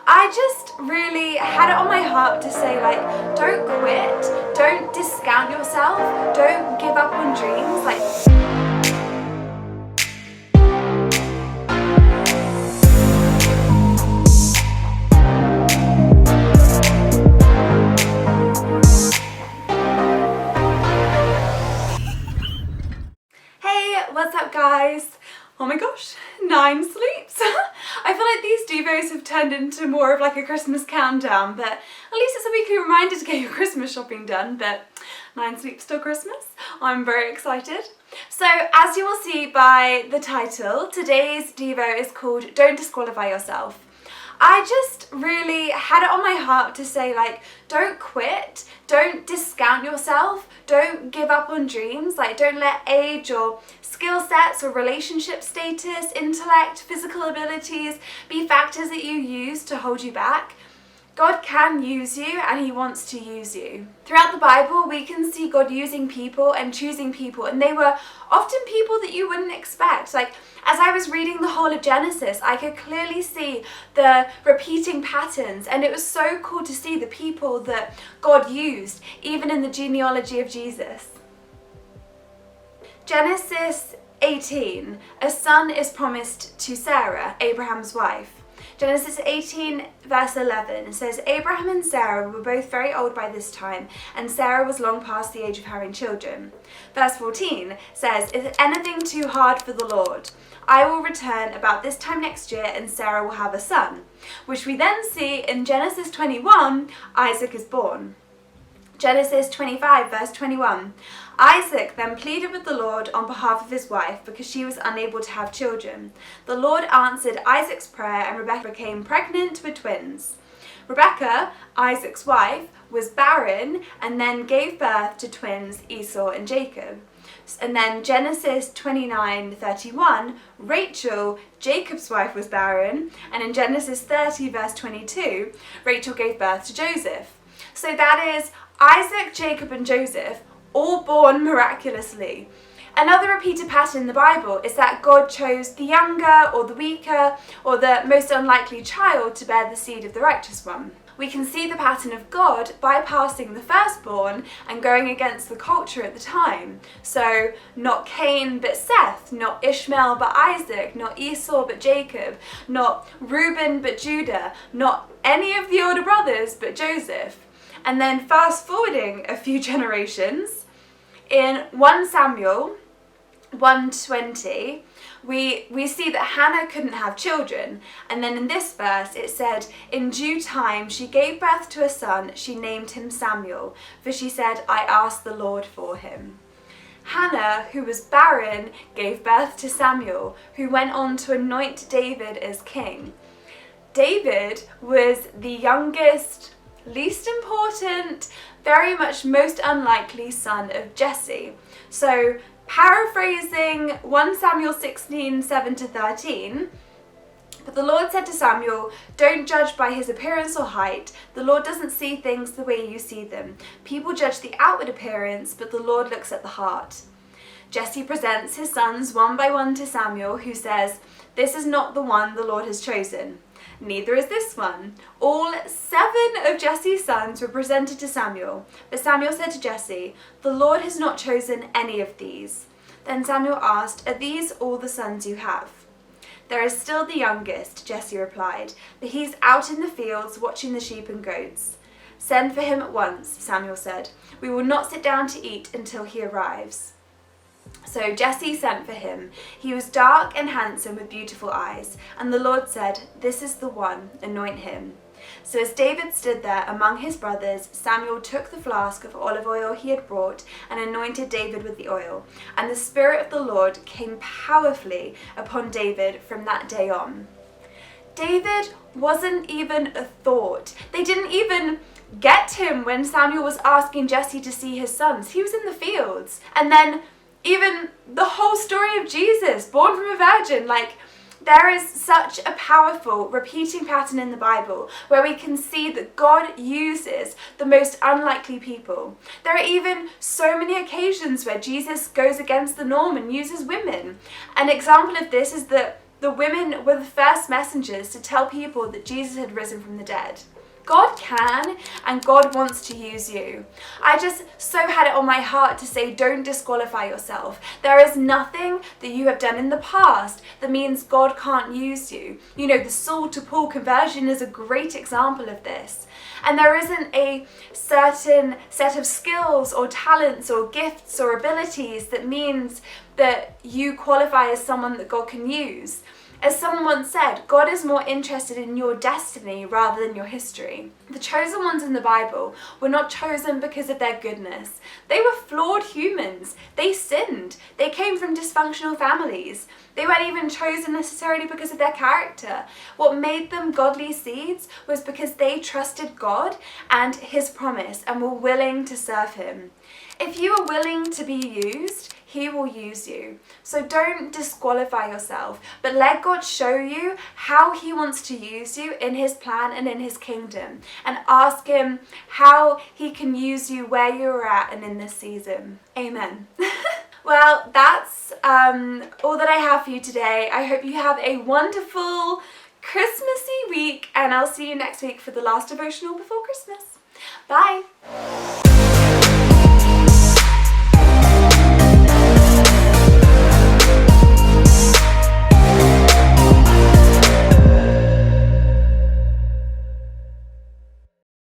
I just really had it on my heart to say, like, don't quit, don't discount yourself, don't give up on dreams. Hey, what's up guys? Oh my gosh, 9 sleeps. I feel like these devos have turned into more of like a Christmas countdown, but at least it's a weekly reminder to get your Christmas shopping done, but 9 sleeps till Christmas. I'm very excited. So as you will see by the title, today's Devo is called Don't Disqualify Yourself. I just really had it on my heart to say, like, don't quit, don't discount yourself, don't give up on dreams, like don't let age or skill sets or relationship status, intellect, physical abilities be factors that you use to hold you back. God can use you and He wants to use you. Throughout the Bible, we can see God using people and choosing people, and they were often people that you wouldn't expect. Like, as I was reading the whole of Genesis, I could clearly see the repeating patterns, and it was so cool to see the people that God used, even in the genealogy of Jesus. Genesis 18, a son is promised to Sarah, Abraham's wife. Genesis 18 verse 11 says, Abraham and Sarah were both very old by this time, and Sarah was long past the age of having children. Verse 14 says, is anything too hard for the Lord? I will return about this time next year and Sarah will have a son. Which we then see in Genesis 21, Isaac is born. Genesis 25 verse 21. Isaac then pleaded with the Lord on behalf of his wife because she was unable to have children. The Lord answered Isaac's prayer and Rebekah became pregnant with twins. Rebekah, Isaac's wife, was barren and then gave birth to twins Esau and Jacob. And then Genesis 29:31, Rachel, Jacob's wife, was barren, and in Genesis 30 verse 22, Rachel gave birth to Joseph. So that is Isaac, Jacob and Joseph, all born miraculously. Another repeated pattern in the Bible is that God chose the younger or the weaker or the most unlikely child to bear the seed of the righteous one. We can see the pattern of God bypassing the firstborn and going against the culture at the time. So not Cain but Seth, not Ishmael but Isaac, not Esau but Jacob, not Reuben but Judah, not any of the older brothers but Joseph. And then fast forwarding a few generations, in 1 Samuel 1:20, we see that Hannah couldn't have children. And then in this verse it said, in due time she gave birth to a son, she named him Samuel, for she said, I asked the Lord for him. Hannah, who was barren, gave birth to Samuel, who went on to anoint David as king. David was the youngest, least important, very much most unlikely son of Jesse. So paraphrasing 1 Samuel 16, 7-13, but the Lord said to Samuel, don't judge by his appearance or height. The Lord doesn't see things the way you see them. People judge the outward appearance, but the Lord looks at the heart. Jesse presents his sons one by one to Samuel, who says, this is not the one the Lord has chosen. Neither is this one. All 7 of Jesse's sons were presented to Samuel. But Samuel said to Jesse, the Lord has not chosen any of these. Then Samuel asked, are these all the sons you have? There is still the youngest, Jesse replied, but he's out in the fields watching the sheep and goats. Send for him at once, Samuel said. We will not sit down to eat until he arrives. So Jesse sent for him. He was dark and handsome with beautiful eyes. And the Lord said, this is the one, anoint him. So as David stood there among his brothers, Samuel took the flask of olive oil he had brought and anointed David with the oil. And the Spirit of the Lord came powerfully upon David from that day on. David wasn't even a thought. They didn't even get him when Samuel was asking Jesse to see his sons. He was in the fields. And then even the whole story of Jesus, born from a virgin, like, there is such a powerful repeating pattern in the Bible where we can see that God uses the most unlikely people. There are even so many occasions where Jesus goes against the norm and uses women. An example of this is that the the women were the first messengers to tell people that Jesus had risen from the dead. God can and God wants to use you. I just so had it on my heart to say, don't disqualify yourself. There is nothing that you have done in the past that means God can't use you. You know, the Saul to Paul conversion is a great example of this. And there isn't a certain set of skills or talents or gifts or abilities that means that you qualify as someone that God can use. As someone once said, God is more interested in your destiny rather than your history. The chosen ones in the Bible were not chosen because of their goodness. They were flawed humans. They sinned. They came from dysfunctional families. They weren't even chosen necessarily because of their character. What made them godly seeds was because they trusted God and His promise and were willing to serve Him. If you are willing to be used, He will use you. So don't disqualify yourself, but let God show you how He wants to use you in His plan and in His kingdom. And ask Him how He can use you where you're at and in this season. Amen. Well, that's all that I have for you today. I hope you have a wonderful Christmassy week, and I'll see you next week for the last devotional before Christmas. Bye.